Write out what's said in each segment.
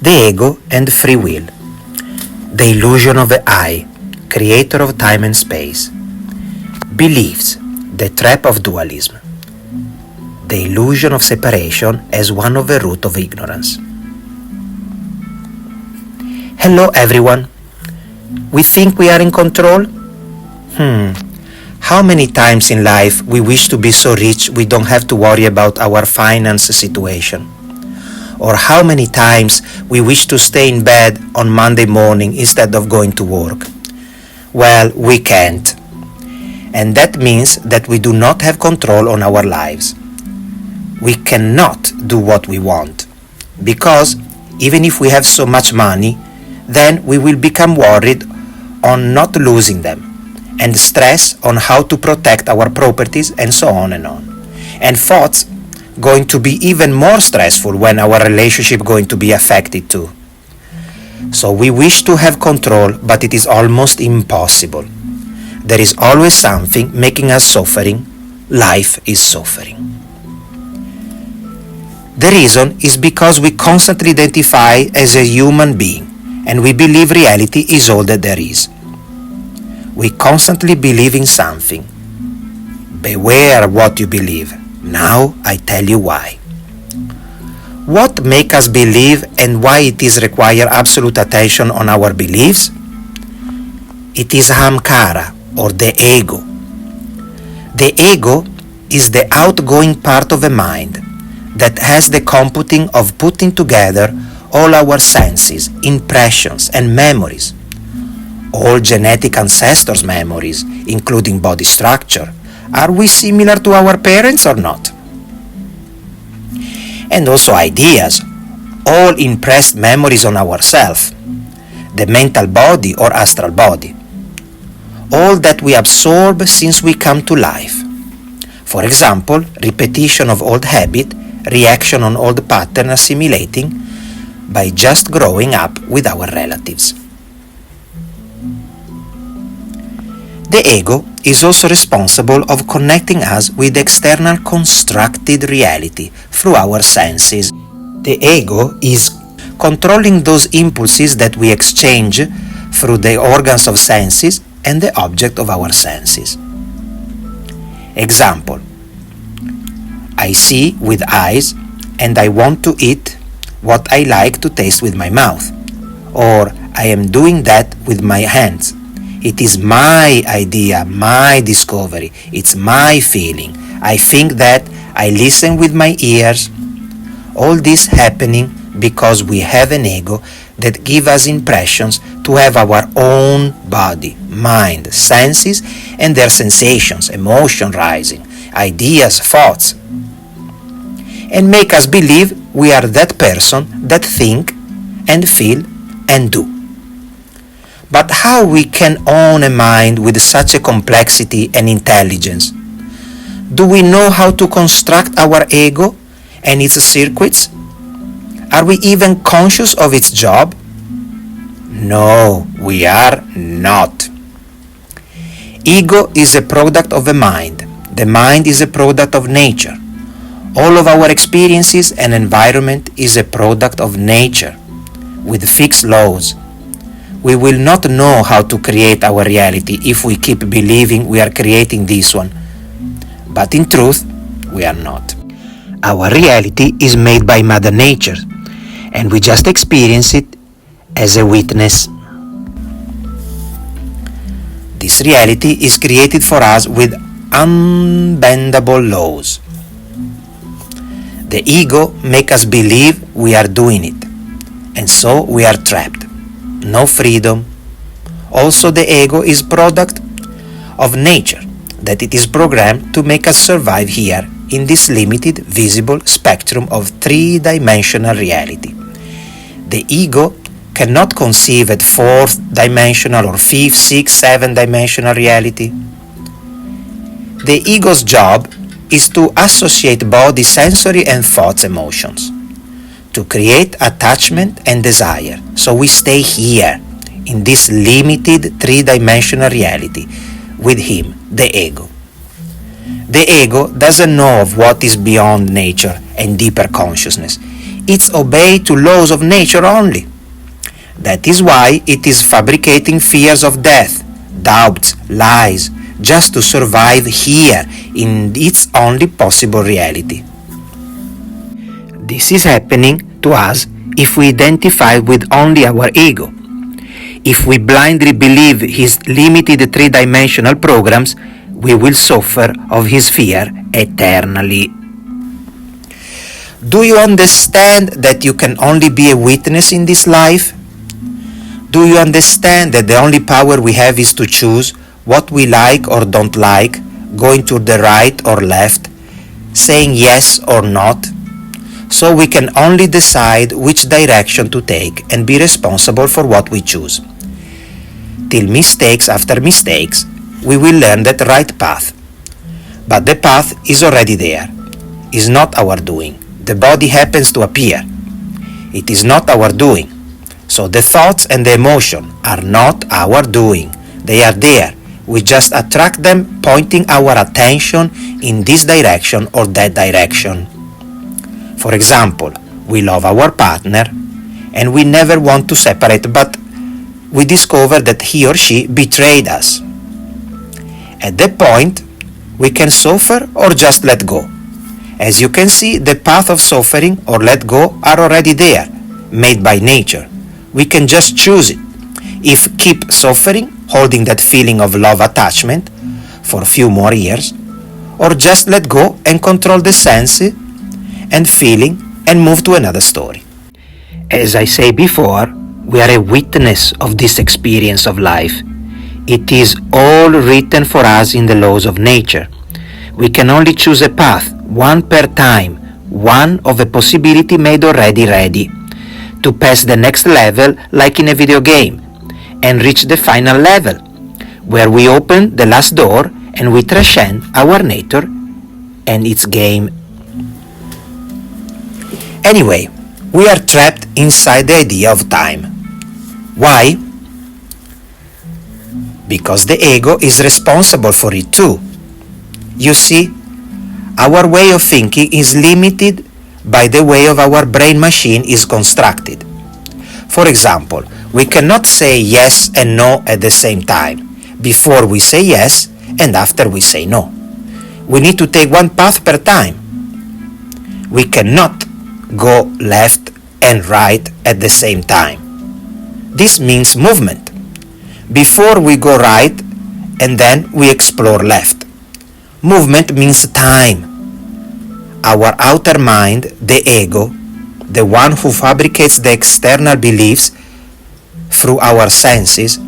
The ego and free will. The illusion of the I, creator of time and space. Beliefs, the trap of dualism. The illusion of separation as one of the root of ignorance. Hello everyone. We think we are in control? How many times in life we wish to be so rich we don't have to worry about our finance situation? Or how many times we wish to stay in bed on Monday morning instead of going to work? Well, we can't. And that means that we do not have control on our lives. We cannot do what we want, because even if we have so much money, then we will become worried on not losing them, and stress on how to protect our properties, and so on and on. And thoughts going to be even more stressful when our relationship going to be affected too. So we wish to have control, but it is almost impossible. There is always something making us suffering. Life is suffering. The reason is because we constantly identify as a human being, and we believe reality is all that there is. We constantly believe in something. Beware what you believe. Now I tell you why. What makes us believe and why it is require absolute attention on our beliefs? It is ahamkara, or the ego. The ego is the outgoing part of the mind that has the computing of putting together all our senses, impressions and memories. All genetic ancestors' memories, including body structure. Are we similar to our parents or not? And also ideas, all impressed memories on ourselves, the mental body or astral body. All that we absorb since we come to life. For example, repetition of old habit, reaction on old pattern assimilating by just growing up with our relatives. The ego is also responsible of connecting us with external constructed reality through our senses. The ego is controlling those impulses that we exchange through the organs of senses and the object of our senses. Example: I see with eyes and I want to eat what I like to taste with my mouth. Or I am doing that with my hands. It is my idea, my discovery. It's my feeling. I think that. I listen with my ears. All this happening because we have an ego that gives us impressions to have our own body, mind, senses, and their sensations, emotion rising, ideas, thoughts, and make us believe we are that person that think and feel and do. But how we can own a mind with such a complexity and intelligence? Do we know how to construct our ego and its circuits? Are we even conscious of its job? No, we are not. Ego is a product of the mind. The mind is a product of nature. All of our experiences and environment is a product of nature, with fixed laws. We will not know how to create our reality if we keep believing we are creating this one. But in truth, we are not. Our reality is made by Mother Nature, and we just experience it as a witness. This reality is created for us with unbendable laws. The ego makes us believe we are doing it, and so we are trapped. No freedom. Also, the ego is product of nature, that it is programmed to make us survive here in this limited visible spectrum of three-dimensional reality. The ego cannot conceive at fourth-dimensional or fifth, sixth, seventh-dimensional reality. The ego's job is to associate body, sensory, and thoughts emotions, to create attachment and desire. So we stay here in this limited three-dimensional reality with him, the ego. The ego doesn't know of what is beyond nature and deeper consciousness. It's obey to laws of nature only. That is why it is fabricating fears of death, doubts, lies, just to survive here in its only possible reality. This is happening to us if we identify with only our ego. If we blindly believe his limited three-dimensional programs, we will suffer of his fear eternally. Do you understand that you can only be a witness in this life? Do you understand that the only power we have is to choose what we like or don't like, going to the right or left, saying yes or not? So we can only decide which direction to take and be responsible for what we choose. Till mistakes after mistakes, we will learn that right path. But the path is already there. It's not our doing. The body happens to appear. It is not our doing. So the thoughts and the emotion are not our doing. They are there. We just attract them, pointing our attention in this direction or that direction. For example, we love our partner and we never want to separate, but we discover that he or she betrayed us. At that point, we can suffer or just let go. As you can see, the path of suffering or let go are already there, made by nature. We can just choose it. If keep suffering, holding that feeling of love attachment for a few more years, or just let go and control the senses and feeling and move to another story. As I say before, we are a witness of this experience of life. It is all written for us in the laws of nature. We can only choose a path, one per time, one of a possibility made already ready, to pass the next level like in a video game, and reach the final level, where we open the last door and we transcend our nature and its game. Anyway, we are trapped inside the idea of time. Why? Because the ego is responsible for it too. You see, our way of thinking is limited by the way of our brain machine is constructed. For example, we cannot say yes and no at the same time, before we say yes and after we say no. We need to take one path per time. We cannot go left and right at the same time. This means movement. Before we go right and then we explore left. Movement means time. Our outer mind, the ego, the one who fabricates the external beliefs through our senses,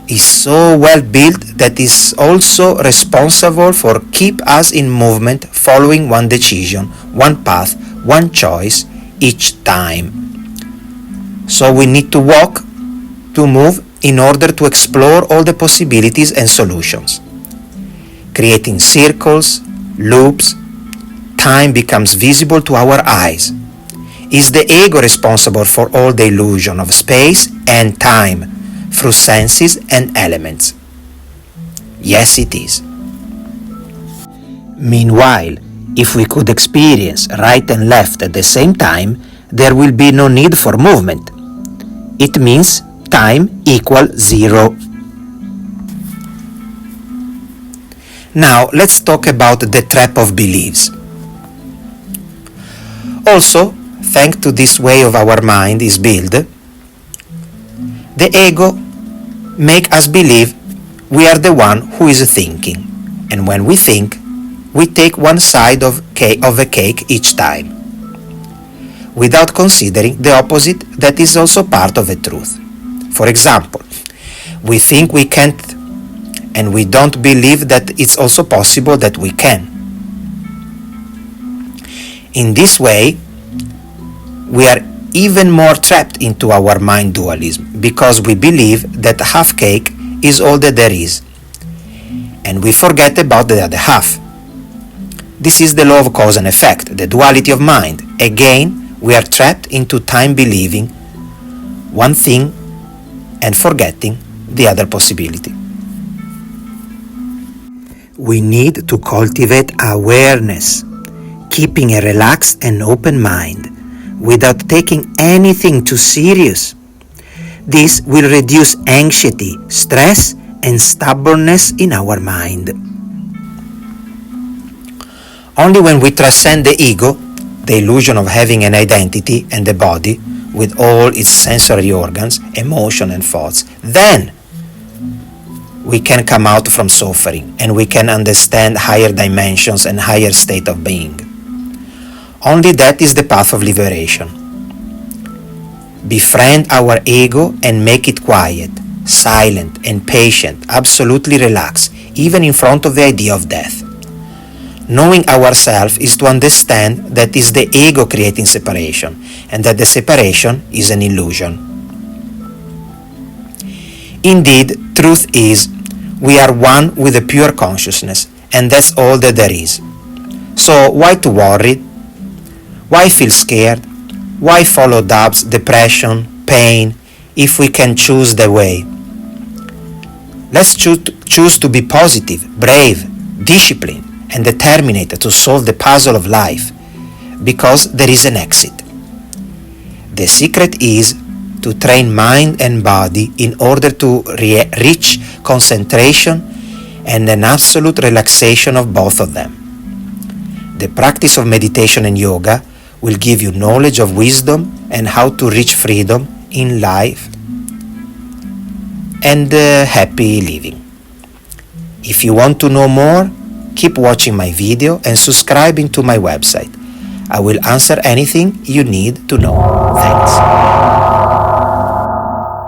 is so well built that is also responsible for keep us in movement, following one decision, one path, one choice each time. So we need to walk, to move, in order to explore all the possibilities and solutions. Creating circles, loops, time becomes visible to our eyes. Is the ego responsible for all the illusion of space and time through senses and elements? Yes, it is. Meanwhile, if we could experience right and left at the same time, there will be no need for movement. It means time equals 0. Now let's talk about the trap of beliefs. Also, thanks to this way of our mind is built, the ego make us believe we are the one who is thinking, and when we think, we take one side of a cake each time, without considering the opposite that is also part of the truth. For example, we think we can't, and we don't believe that it's also possible that we can. In this way, we are even more trapped into our mind dualism, because we believe that half cake is all that there is, and we forget about the other half. This is the law of cause and effect, the duality of mind. Again, we are trapped into time believing one thing and forgetting the other possibility. We need to cultivate awareness, keeping a relaxed and open mind, without taking anything too serious. This will reduce anxiety, stress, and stubbornness in our mind. Only when we transcend the ego, the illusion of having an identity and a body with all its sensory organs, emotion and thoughts, then we can come out from suffering and we can understand higher dimensions and higher state of being. Only that is the path of liberation. Befriend our ego and make it quiet, silent and patient, absolutely relaxed, even in front of the idea of death. Knowing ourselves is to understand that is the ego creating separation, and that the separation is an illusion. Indeed, truth is, we are one with the pure consciousness, and that's all that there is. So why to worry? Why feel scared? Why follow doubts, depression, pain, if we can choose the way? Let's choose to be positive, brave, disciplined, and determined to solve the puzzle of life, because there is an exit. The secret is to train mind and body in order to reach concentration and an absolute relaxation of both of them. The practice of meditation and yoga will give you knowledge of wisdom and how to reach freedom in life and happy living. If you want to know more, keep watching my video and subscribing to my website. I will answer anything you need to know. Thanks.